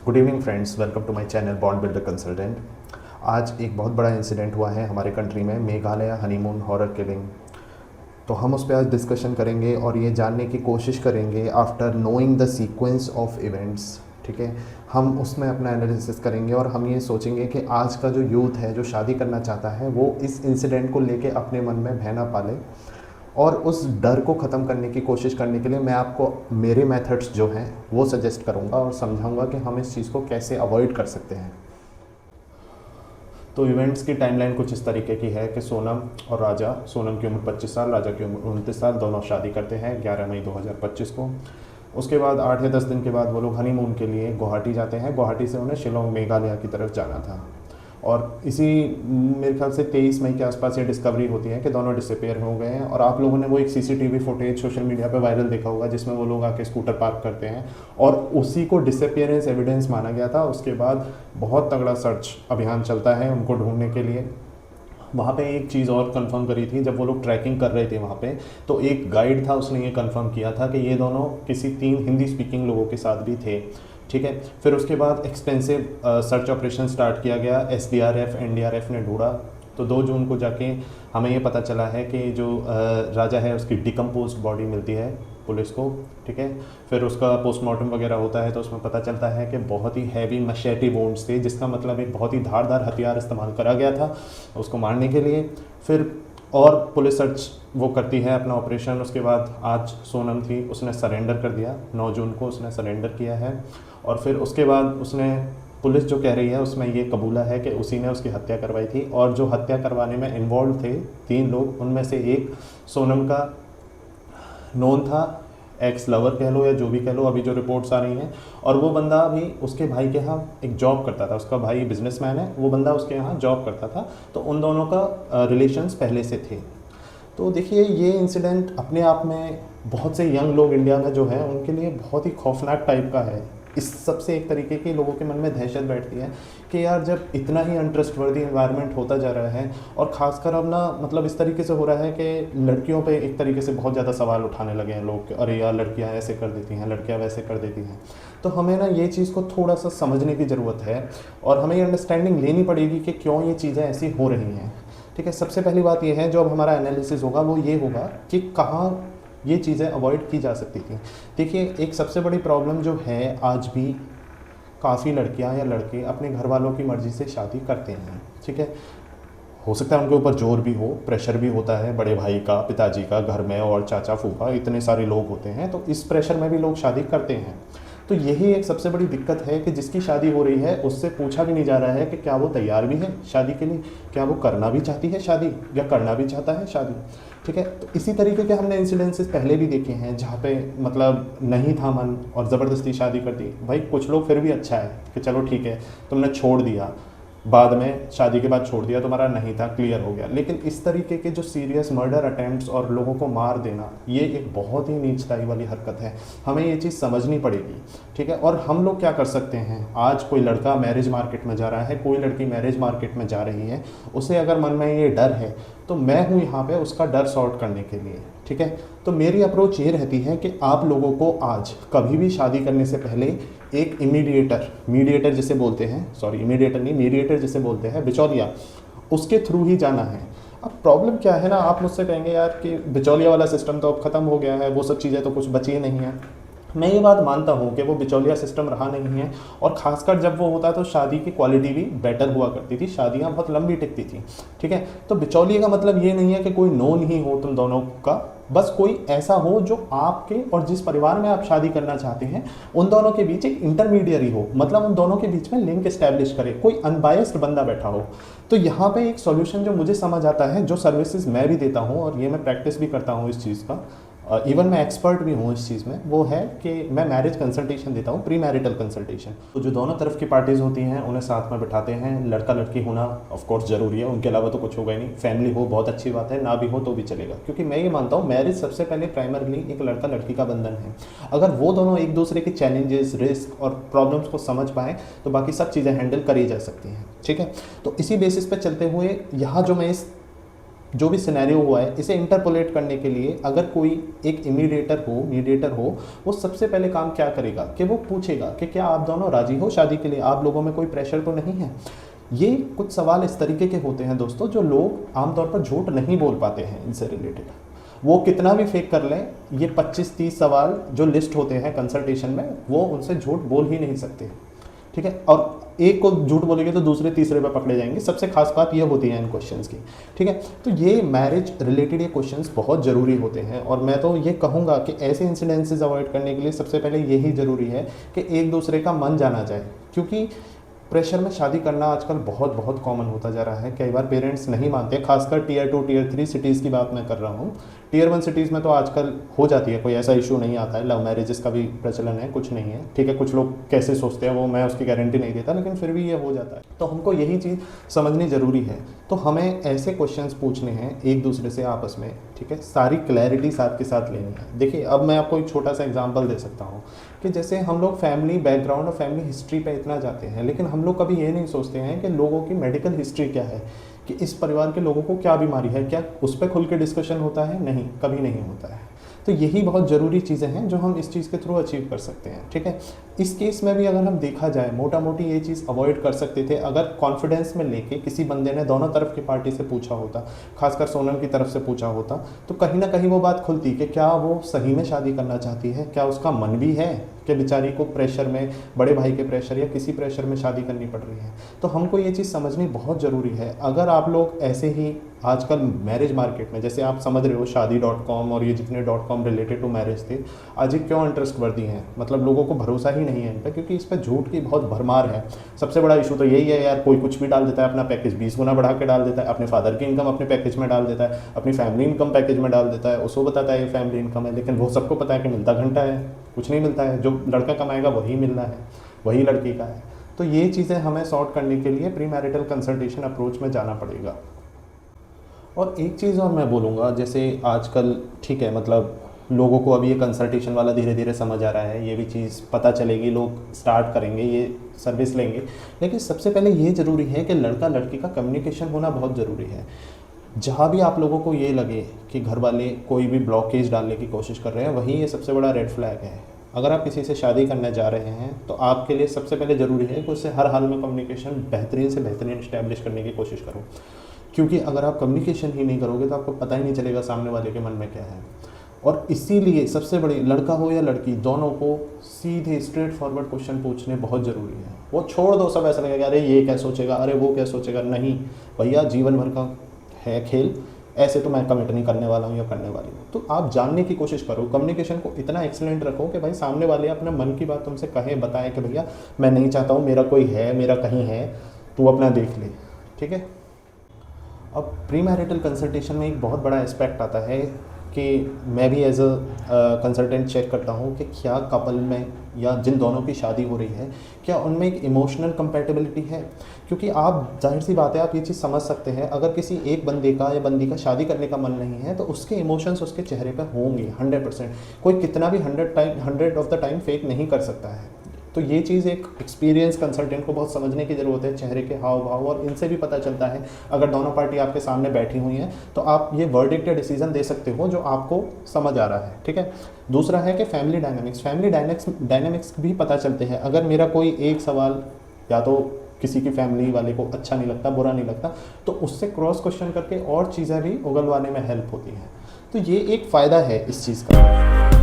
Good evening friends, welcome to my channel bond builder consultant. आज एक बहुत बड़ा इंसिडेंट हुआ है हमारे कंट्री में, मेघालय हनीमून हॉरर किलिंग। तो हम उस पर आज डिस्कशन करेंगे और ये जानने की कोशिश करेंगे after knowing the sequence of events. ठीक है, हम उसमें अपना एनालिसिस करेंगे और हम ये सोचेंगे कि आज का जो यूथ है जो शादी करना चाहता है वो इस इंसिडेंट को लेके अपने मन में भय ना पाले, और उस डर को ख़त्म करने की कोशिश करने के लिए मैं आपको मेरे मेथड्स जो हैं वो सजेस्ट करूंगा और समझाऊंगा कि हम इस चीज़ को कैसे अवॉइड कर सकते हैं। तो इवेंट्स की टाइमलाइन कुछ इस तरीके की है कि सोनम और राजा, सोनम की उम्र 25 साल, राजा की उम्र 29 साल, दोनों शादी करते हैं 11 मई 2025 को। उसके बाद 8 या 10 दिन के बाद वो लोग हनीमून के लिए गुवाहाटी जाते हैं। गुवाहाटी से उन्हें शिलोंग मेघालय की तरफ जाना था और इसी मेरे ख्याल से 23 मई के आसपास ये डिस्कवरी होती है कि दोनों डिसअपेयर हो गए हैं। और आप लोगों ने वो एक सीसीटीवी फुटेज सोशल मीडिया पे वायरल देखा होगा जिसमें वो लोग आके स्कूटर पार्क करते हैं और उसी को डिसअपेयरेंस एविडेंस माना गया था। उसके बाद बहुत तगड़ा सर्च अभियान चलता है उनको ढूंढने के लिए। वहाँ पे एक चीज़ और कंफर्म करी थी, जब वो लोग ट्रैकिंग कर रहे थे वहाँ पे, तो एक गाइड था, उसने ये कंफर्म किया था कि ये दोनों किसी 3 हिंदी स्पीकिंग लोगों के साथ भी थे। ठीक है, फिर उसके बाद एक्सपेंसिव सर्च ऑपरेशन स्टार्ट किया गया। एसडीआरएफ एनडीआरएफ ने ढूंढा। तो 2 जून को जाके हमें ये पता चला है कि जो राजा है उसकी डिकम्पोज्ड बॉडी मिलती है पुलिस को। ठीक है, फिर उसका पोस्टमार्टम वगैरह होता है तो उसमें पता चलता है कि बहुत ही हैवी मशेटी वोंड्स थे, जिसका मतलब एक बहुत ही धारदार हथियार इस्तेमाल करा गया था उसको मारने के लिए। फिर और पुलिस सर्च वो करती है अपना ऑपरेशन। उसके बाद आज सोनम थी, उसने सरेंडर कर दिया, 9 जून को उसने सरेंडर किया है। और फिर उसके बाद उसने, पुलिस जो कह रही है उसमें ये कबूला है कि उसी ने उसकी हत्या करवाई थी। और जो हत्या करवाने में इन्वॉल्व थे 3 लोग, उनमें से एक सोनम का नोन था, एक्स लवर कह लो या जो भी कह लो, अभी जो रिपोर्ट्स आ रही हैं। और वो बंदा भी उसके भाई के यहाँ एक जॉब करता था, उसका भाई बिजनेसमैन है, वो बंदा उसके यहाँ जॉब करता था। तो उन दोनों का रिलेशंस पहले से थे। तो देखिए, ये इंसिडेंट अपने आप में बहुत से यंग लोग इंडिया में जो हैं उनके लिए बहुत ही खौफनाक टाइप का है। इस सबसे एक तरीके की लोगों के मन में दहशत बैठती है कि यार जब इतना ही अनट्रस्टवर्दी इन्वायरमेंट होता जा रहा है, और ख़ासकर अब ना मतलब इस तरीके से हो रहा है कि लड़कियों पे एक तरीके से बहुत ज़्यादा सवाल उठाने लगे हैं लोग कि अरे यार लड़कियां ऐसे कर देती हैं, लड़कियां वैसे कर देती हैं। तो हमें ना ये चीज़ को थोड़ा सा समझने की ज़रूरत है और हमें ये अंडरस्टैंडिंग लेनी पड़ेगी कि क्यों ये चीज़ें ऐसी हो रही हैं। ठीक है, सबसे पहली बात ये है, जो अब हमारा एनालिसिस होगा वो ये होगा कि कहाँ ये चीज़ें अवॉइड की जा सकती थी। देखिए, एक सबसे बड़ी प्रॉब्लम जो है, आज भी काफ़ी लड़कियां या लड़के अपने घर वालों की मर्ज़ी से शादी करते हैं। ठीक है, हो सकता है उनके ऊपर जोर भी हो, प्रेशर भी होता है, बड़े भाई का, पिताजी का, घर में और चाचा फूफा इतने सारे लोग होते हैं, तो इस प्रेशर में भी लोग शादी करते हैं। तो यही एक सबसे बड़ी दिक्कत है कि जिसकी शादी हो रही है उससे पूछा भी नहीं जा रहा है कि क्या वो तैयार भी है शादी के लिए, क्या वो करना भी चाहती है शादी या करना भी चाहता है शादी। ठीक है, तो इसी तरीके के हमने इंसिडेंसेस पहले भी देखे हैं जहाँ पे मतलब नहीं था मन और ज़बरदस्ती शादी कर दी। भाई कुछ लोग फिर भी अच्छा है कि चलो ठीक है तुमने छोड़ दिया, बाद में शादी के बाद छोड़ दिया, तुम्हारा नहीं था, क्लियर हो गया। लेकिन इस तरीके के जो सीरियस मर्डर अटैम्प्ट्स और लोगों को मार देना, ये एक बहुत ही नीचताई वाली हरकत है। हमें ये चीज़ समझनी पड़ेगी। ठीक है, और हम लोग क्या कर सकते हैं, आज कोई लड़का मैरिज मार्केट में जा रहा है, कोई लड़की मैरिज मार्केट में जा रही है, उसे अगर मन में ये डर है तो मैं हूँ यहाँ पे उसका डर सॉर्ट करने के लिए। ठीक है, तो मेरी अप्रोच ये रहती है कि आप लोगों को आज कभी भी शादी करने से पहले एक मीडिएटर जिसे बोलते हैं, सॉरी इमीडिएटर नहीं, मीडिएटर जिसे बोलते हैं, बिचौलिया, उसके थ्रू ही जाना है। अब प्रॉब्लम क्या है ना, आप मुझसे कहेंगे यार कि बिचौलिया वाला सिस्टम तो अब ख़त्म हो गया है, वो सब चीज़ें तो कुछ बची नहीं हैं। मैं ये बात मानता हूँ कि वो बिचौलिया सिस्टम रहा नहीं है, और ख़ासकर जब वो होता तो शादी की क्वालिटी भी बेटर हुआ करती थी, शादियाँ बहुत लंबी टिकती थी। ठीक है, तो बिचौलिए का मतलब ये नहीं है कि कोई नोन ही हो तुम दोनों का, बस कोई ऐसा हो जो आपके और जिस परिवार में आप शादी करना चाहते हैं उन दोनों के बीच एक इंटरमीडियरी हो, मतलब उन दोनों के बीच में लिंक एस्टैब्लिश करे, कोई अनबायस्ड बंदा बैठा हो। तो यहाँ पे एक सॉल्यूशन जो मुझे समझ आता है, जो सर्विसेज मैं भी देता हूँ और ये मैं प्रैक्टिस भी करता हूँ इस चीज़ का, इवन मैं एक्सपर्ट भी हूँ इस चीज़ में, वो है कि मैं मैरिज कंसल्टेशन देता हूँ, प्री मैरिटल कंसल्टेशन। तो जो दोनों तरफ की पार्टीज़ होती हैं उन्हें साथ में बिठाते हैं, लड़का लड़की होना ऑफ कोर्स ज़रूरी है, उनके अलावा तो कुछ होगा ही नहीं। फैमिली हो बहुत अच्छी बात है, ना भी हो तो भी चलेगा, क्योंकि मैं ये मानता हूँ मैरिज सबसे पहले प्राइमरली एक लड़का लड़की का बंधन है। अगर वो दोनों एक दूसरे के चैलेंजेस, रिस्क और प्रॉब्लम्स को समझ पाएँ तो बाकी सब चीज़ें हैंडल करी जा सकती हैं। ठीक है, तो इसी बेसिस पर चलते हुए यहाँ जो मैं इस जो भी सिनेरियो हुआ है इसे इंटरपोलेट करने के लिए अगर कोई एक मीडिएटर हो, वो सबसे पहले काम क्या करेगा कि वो पूछेगा कि क्या आप दोनों राजी हो शादी के लिए, आप लोगों में कोई प्रेशर तो नहीं है। ये कुछ सवाल इस तरीके के होते हैं दोस्तों जो लोग आमतौर पर झूठ नहीं बोल पाते हैं इनसे रिलेटेड। वो कितना भी फेक कर लें, ये 25-30 सवाल जो लिस्ट होते हैं कंसल्टेशन में, वो उनसे झूठ बोल ही नहीं सकते, ठीक है। और एक को झूठ बोलेंगे तो दूसरे तीसरे पे पकड़े जाएंगे। सबसे खास बात ये होती है इन क्वेश्चंस की, ठीक है। तो ये मैरिज रिलेटेड ये क्वेश्चंस बहुत ज़रूरी होते हैं और मैं तो ये कहूँगा कि ऐसे इंसिडेंसेस अवॉइड करने के लिए सबसे पहले यही ज़रूरी है कि एक दूसरे का मन जाना जाए, क्योंकि प्रेशर में शादी करना आजकल बहुत बहुत कॉमन होता जा रहा है। कई बार पेरेंट्स नहीं मानते, खासकर टियर 2 टियर 3 सिटीज़ की बात मैं कर रहा हूँ। टियर 1 सिटीज़ में तो आजकल हो जाती है, कोई ऐसा इशू नहीं आता है, लव मैरिजेस का भी प्रचलन है, कुछ नहीं है, ठीक है। कुछ लोग कैसे सोचते हैं वो मैं उसकी गारंटी नहीं देता, लेकिन फिर भी ये हो जाता है। तो हमको यही चीज़ समझनी ज़रूरी है। तो हमें ऐसे क्वेश्चंस पूछने हैं एक दूसरे से आपस में, ठीक है, सारी क्लैरिटी साथ के साथ लेनी है। देखिए अब मैं आपको एक छोटा सा एग्जांपल दे सकता हूँ कि जैसे हम लोग फैमिली बैकग्राउंड और फैमिली हिस्ट्री पे इतना जाते हैं, लेकिन हम लोग कभी ये नहीं सोचते हैं कि लोगों की मेडिकल हिस्ट्री क्या है, कि इस परिवार के लोगों को क्या बीमारी है, क्या उस पर खुल के डिस्कशन होता है? नहीं, कभी नहीं होता है। तो यही बहुत ज़रूरी चीज़ें हैं जो हम इस चीज़ के थ्रू अचीव कर सकते हैं, ठीक है। इस केस में भी अगर हम देखा जाए, मोटा मोटी ये चीज़ अवॉइड कर सकते थे अगर कॉन्फिडेंस में लेके किसी बंदे ने दोनों तरफ की पार्टी से पूछा होता, खासकर सोनम की तरफ से पूछा होता, तो कहीं ना कहीं वो बात खुलती कि क्या वो सही में शादी करना चाहती है, क्या उसका मन भी है कि बेचारी को प्रेशर में, बड़े भाई के प्रेशर या किसी प्रेशर में शादी करनी पड़ रही है। तो हमको ये चीज़ समझनी बहुत ज़रूरी है। अगर आप लोग ऐसे ही आजकल मैरिज मार्केट में, जैसे आप समझ रहे हो शादी.com और ये जितने .com रिलेटेड टू मैरिज थे, आज ये क्यों इंटरेस्ट वर्दी हैं, मतलब लोगों को भरोसा ही नहीं है इन पर, क्योंकि इस पर झूठ की बहुत भरमार है। सबसे बड़ा इशू तो यही है यार, कोई कुछ भी डाल देता है, अपना पैकेज 20 गुना बढ़ा के डाल देता है, अपने फादर की इनकम अपने पैकेज में डाल देता है, अपनी फैमिली इनकम पैकेज में डाल देता है, उसको बताता है ये फैमिली इनकम है, लेकिन वो सबको पता है कि मिलता घंटा है, कुछ नहीं मिलता है। जो लड़का कमाएगा वही मिलना है, वही लड़की का है। तो ये चीज़ें हमें सॉर्ट करने के लिए प्री मैरिटल कंसल्टेशन अप्रोच में जाना पड़ेगा। और एक चीज़ और मैं बोलूँगा, जैसे आजकल ठीक है, मतलब लोगों को अभी ये कंसल्टेशन वाला धीरे धीरे समझ आ रहा है, ये भी चीज़ पता चलेगी, लोग स्टार्ट करेंगे, ये सर्विस लेंगे। लेकिन सबसे पहले ये ज़रूरी है कि लड़का लड़की का कम्युनिकेशन होना बहुत ज़रूरी है। जहाँ भी आप लोगों को ये लगे कि घर वाले कोई भी ब्लॉकेज डालने की कोशिश कर रहे हैं, वहीं ये सबसे बड़ा रेड फ्लैग है। अगर आप किसी से शादी करने जा रहे हैं तो आपके लिए सबसे पहले ज़रूरी है कि उससे हर हाल में कम्युनिकेशन बेहतरीन से बेहतरीन इस्टेब्लिश करने की कोशिश करो, क्योंकि अगर आप कम्युनिकेशन ही नहीं करोगे तो आपको पता ही नहीं चलेगा सामने वाले के मन में क्या है। और इसीलिए सबसे बड़ी, लड़का हो या लड़की, दोनों को सीधे स्ट्रेट फॉरवर्ड क्वेश्चन पूछने बहुत ज़रूरी है। वो छोड़ दो सब ऐसा लगेगा अरे ये क्या सोचेगा, अरे वो क्या सोचेगा, नहीं भैया, जीवन भर का है खेल, ऐसे तो मैं कमिट नहीं करने वाला हूँ या करने वाली हूँ। तो आप जानने की कोशिश करो, कम्युनिकेशन को इतना एक्सीलेंट रखो कि भाई सामने वाले अपने मन की बात तुमसे कहे, बताए कि भैया मैं नहीं चाहता हूँ, मेरा कोई है, मेरा कहीं है, तू अपना देख ले, ठीक है। अब प्री मैरिटल कंसल्टेशन में एक बहुत बड़ा एस्पेक्ट आता है कि मैं भी एज अ कंसल्टेंट चेक करता हूँ कि क्या कपल में या जिन दोनों की शादी हो रही है, क्या उनमें एक इमोशनल कंपैटिबिलिटी है। क्योंकि आप, जाहिर सी बात है, आप ये चीज़ समझ सकते हैं, अगर किसी एक बंदे का या बंदी का शादी करने का मन नहीं है तो उसके इमोशंस उसके चेहरे पर होंगे 100%। कोई कितना भी 100 ऑफ द टाइम फेक नहीं कर सकता है। तो ये चीज़ एक एक्सपीरियंस कंसल्टेंट को बहुत समझने की ज़रूरत है, चेहरे के हाव भाव, और इनसे भी पता चलता है। अगर दोनों पार्टी आपके सामने बैठी हुई हैं तो आप ये वर्डिक्ट या डिसीजन दे सकते हो जो आपको समझ आ रहा है, ठीक है। दूसरा है कि फैमिली डायनामिक्स भी पता चलते हैं। अगर मेरा कोई एक सवाल या तो किसी की फैमिली वाले को अच्छा नहीं लगता, बुरा नहीं लगता, तो उससे क्रॉस क्वेश्चन करके और चीज़ें भी उगलवाने में हेल्प होती हैं। तो ये एक फ़ायदा है इस चीज़ का।